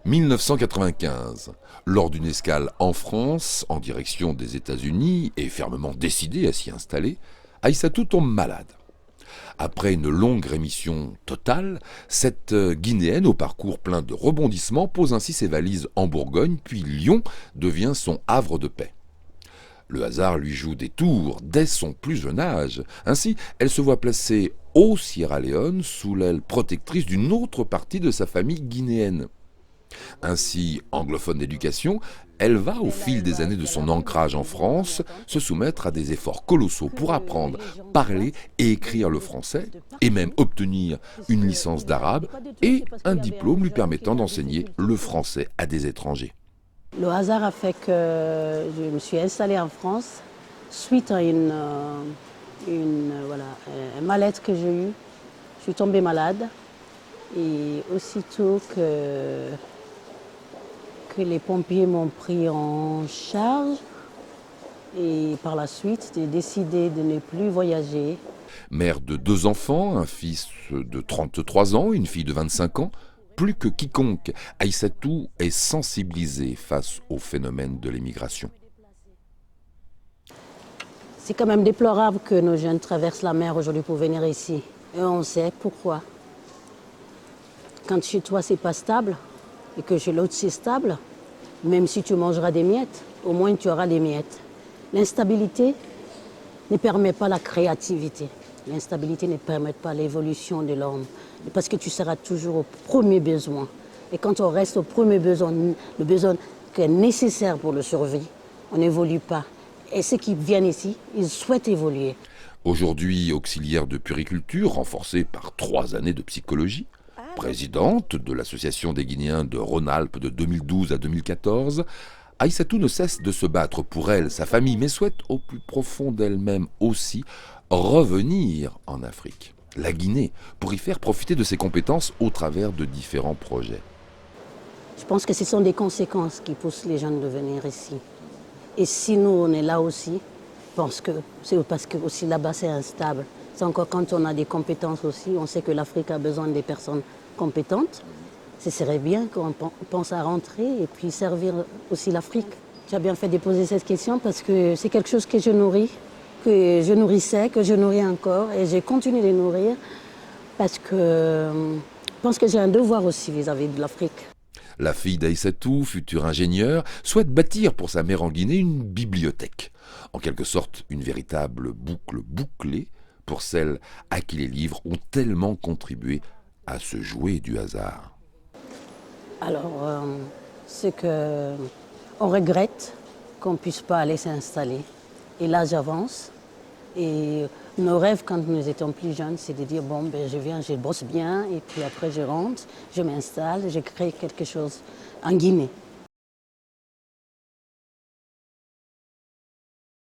1995, lors d'une escale en France, en direction des États-Unis, et fermement décidé à s'y installer, Aïssatou tombe malade. Après une longue rémission totale, cette Guinéenne au parcours plein de rebondissements pose ainsi ses valises en Bourgogne, puis Lyon devient son havre de paix. Le hasard lui joue des tours dès son plus jeune âge. Ainsi, elle se voit placée au Sierra Leone sous l'aile protectrice d'une autre partie de sa famille guinéenne. Ainsi, anglophone d'éducation, elle va, au fil des années de son ancrage en France, se soumettre à des efforts colossaux pour apprendre, parler et écrire le français, et même obtenir une licence d'arabe et un diplôme lui permettant d'enseigner le français à des étrangers. Le hasard a fait que je me suis installée en France suite à un mal-être que j'ai eu. Je suis tombée malade et aussitôt que les pompiers m'ont pris en charge et par la suite j'ai décidé de ne plus voyager. Mère de 2 enfants, un fils de 33 ans, une fille de 25 ans, plus que quiconque, Aïssatou est sensibilisée face au phénomène de l'émigration. C'est quand même déplorable que nos jeunes traversent la mer aujourd'hui pour venir ici. Et on sait pourquoi. Quand chez toi c'est pas stable et que chez l'autre c'est stable, même si tu mangeras des miettes, au moins tu auras des miettes. L'instabilité ne permet pas la créativité. L'instabilité ne permet pas l'évolution de l'homme. Parce que tu seras toujours au premier besoin. Et quand on reste au premier besoin, le besoin qui est nécessaire pour le survie, on n'évolue pas. Et ceux qui viennent ici, ils souhaitent évoluer. Aujourd'hui auxiliaire de puériculture, renforcée par 3 années de psychologie, présidente de l'Association des Guinéens de Rhône-Alpes de 2012 à 2014, Aïssatou ne cesse de se battre pour elle, sa famille, mais souhaite au plus profond d'elle-même aussi revenir en Afrique, la Guinée, pour y faire profiter de ses compétences au travers de différents projets. Je pense que ce sont des conséquences qui poussent les jeunes de venir ici. Et si nous, on est là aussi, c'est parce que aussi là-bas, c'est instable. C'est encore quand on a des compétences aussi, on sait que l'Afrique a besoin des personnes compétentes. Ce serait bien qu'on pense à rentrer et puis servir aussi l'Afrique. Tu as bien fait de poser cette question parce que c'est quelque chose que je nourris, que je nourrissais, que je nourris encore et je continue de nourrir parce que je pense que j'ai un devoir aussi vis-à-vis de l'Afrique. La fille d'Aïssatou, futur ingénieur, souhaite bâtir pour sa mère en Guinée une bibliothèque. En quelque sorte, une véritable boucle bouclée pour celles à qui les livres ont tellement contribué à se jouer du hasard. Alors, c'est qu'on regrette qu'on ne puisse pas aller s'installer. Et là, j'avance. Et nos rêves, quand nous étions plus jeunes, c'est de dire, bon, ben, je viens, je bosse bien, et puis après je rentre, je m'installe, je crée quelque chose en Guinée.